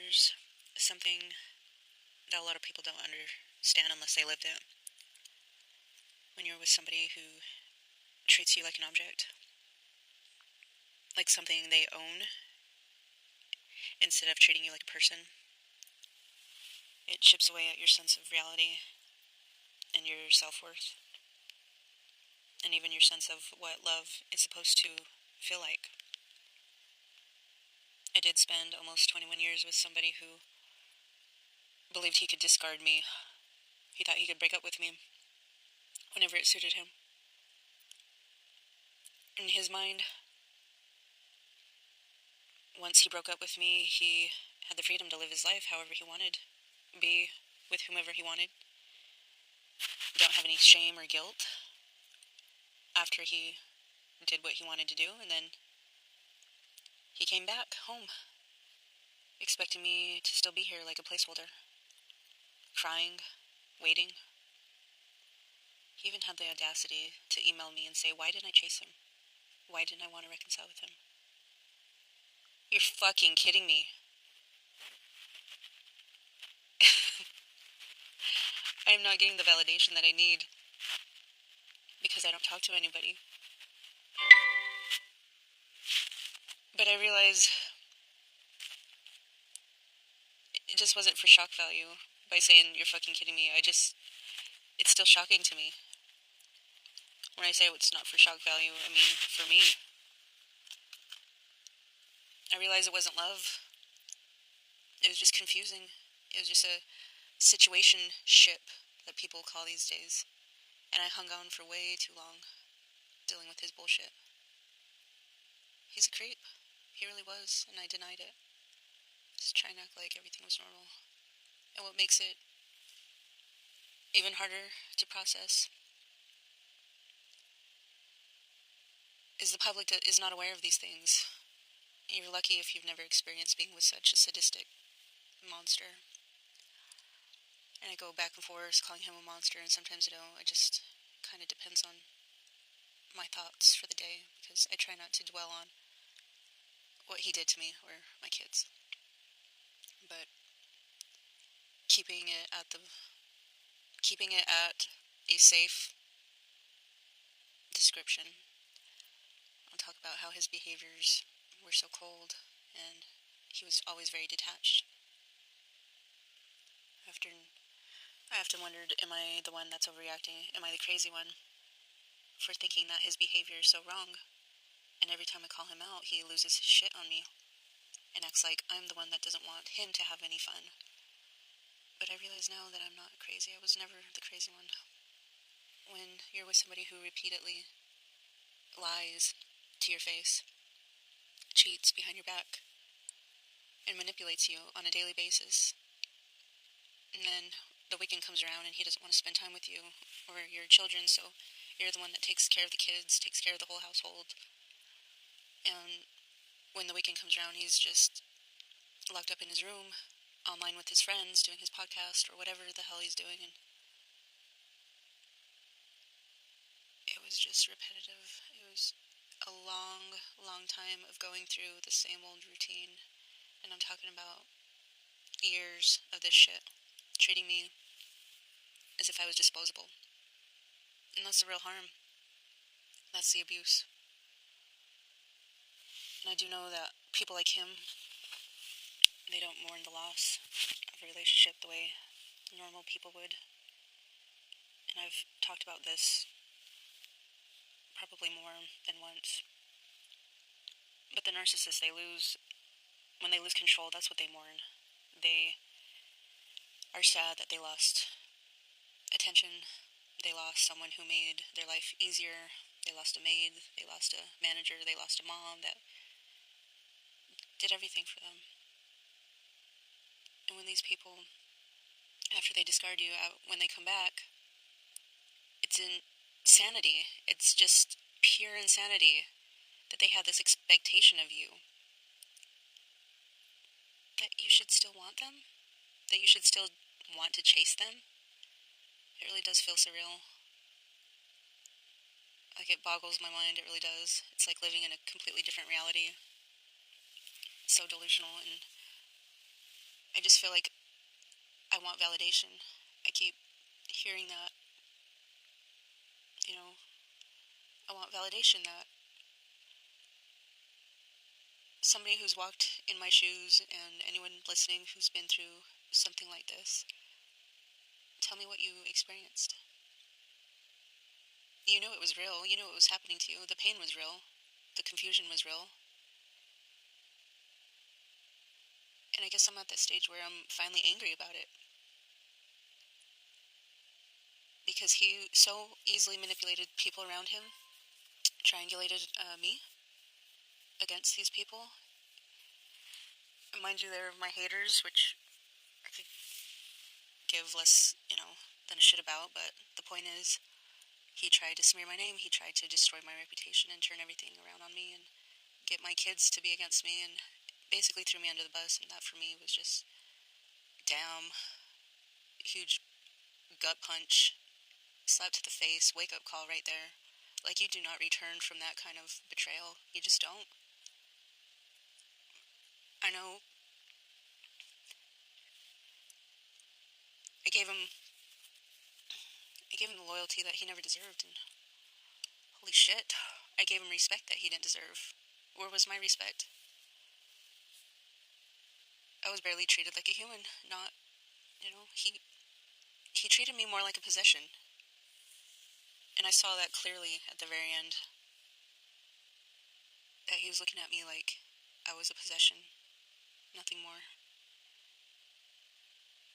there's something that a lot of people don't understand unless they lived it. When you're with somebody who treats you like an object, like something they own, instead of treating you like a person, it chips away at your sense of reality and your self-worth, and even your sense of what love is supposed to feel like. I did spend almost 21 years with somebody who believed he could discard me. He thought he could break up with me whenever it suited him. In his mind, once he broke up with me, he had the freedom to live his life however he wanted, be with whomever he wanted, don't have any shame or guilt after he did what he wanted to do, and then he came back home, expecting me to still be here like a placeholder, crying, waiting. He even had the audacity to email me and say, "Why didn't I chase him? Why didn't I want to reconcile with him?" You're fucking kidding me. I am not getting the validation that I need because I don't talk to anybody. But I realize it just wasn't for shock value by saying, "You're fucking kidding me." It's still shocking to me. When I say it's not for shock value, I mean, for me, I realized it wasn't love. It was just confusing. It was just a situation ship that people call these days. And I hung on for way too long, dealing with his bullshit. He's a creep. He really was, and I denied it. Just trying to act like everything was normal. And what makes it even harder to process is the public that is not aware of these things. You're lucky if you've never experienced being with such a sadistic monster. And I go back and forth calling him a monster, and sometimes I don't. It just kind of depends on my thoughts for the day, because I try not to dwell on what he did to me or my kids. But keeping it at a safe description, I'll talk about how his behaviors were so cold, and he was always very detached. I often wondered, am I the one that's overreacting? Am I the crazy one for thinking that his behavior is so wrong? And every time I call him out, he loses his shit on me and acts like I'm the one that doesn't want him to have any fun. But I realize now that I'm not crazy. I was never the crazy one. When you're with somebody who repeatedly lies to your face, cheats behind your back, and manipulates you on a daily basis, and then the weekend comes around and he doesn't want to spend time with you or your children, so you're the one that takes care of the kids, takes care of the whole household. And when the weekend comes around, he's just locked up in his room, online with his friends, doing his podcast or whatever the hell he's doing, and it was just repetitive. It was a long, long time of going through the same old routine, and I'm talking about years of this shit, treating me as if I was disposable. And that's the real harm. That's the abuse. And I do know that people like him, they don't mourn the loss of a relationship the way normal people would. And I've talked about this probably more than once. But the narcissists, when they lose control, that's what they mourn. They are sad that they lost attention. They lost someone who made their life easier. They lost a maid. They lost a manager. They lost a mom that did everything for them. And when these people, after they discard you, when they come back, it's insanity. It's just pure insanity that they have this expectation of you, that you should still want them, that you should still want to chase them. It really does feel surreal. Like, it boggles my mind, it really does. It's like living in a completely different reality. It's so delusional, and I just feel like I want validation. I keep hearing that, you know, I want validation that somebody who's walked in my shoes and anyone listening who's been through something like this, tell me what you experienced. You knew it was real. You knew it was happening to you. The pain was real. The confusion was real. And I guess I'm at that stage where I'm finally angry about it. Because he so easily manipulated people around him, triangulated me against these people. And mind you, they're my haters, which I could give less, than a shit about. But the point is, he tried to smear my name. He tried to destroy my reputation and turn everything around on me and get my kids to be against me and basically threw me under the bus. And that for me was just, damn, huge gut punch, slap to the face, wake up call right there. Like, you do not return from that kind of betrayal. You just don't. I know I gave him the loyalty that he never deserved, and holy shit, I gave him respect that he didn't deserve. Where was my respect? I was barely treated like a human. Not, he treated me more like a possession. And I saw that clearly at the very end. That he was looking at me like I was a possession, nothing more.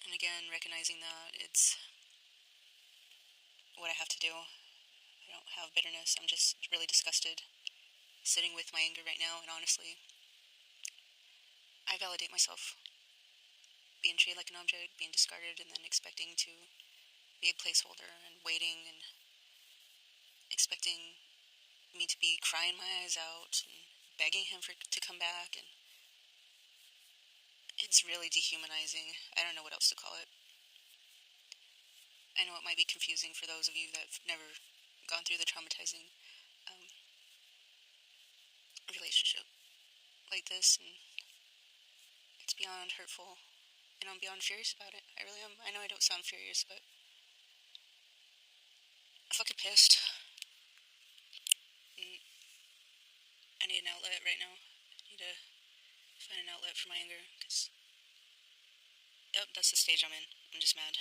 And again, recognizing that it's what I have to do. I don't have bitterness. I'm just really disgusted, sitting with my anger right now, and honestly, I validate myself. Being treated like an object, being discarded, and then expecting to be a placeholder and waiting and expecting me to be crying my eyes out and begging him to come back, and it's really dehumanizing. I don't know what else to call it. I know it might be confusing for those of you that have never gone through the traumatizing relationship like this, and it's beyond hurtful, and I'm beyond furious about it. I really am. I know I don't sound furious, but I'm fucking pissed. And I need an outlet right now. I need to find an outlet for my anger, because, yep, that's the stage I'm in. I'm just mad.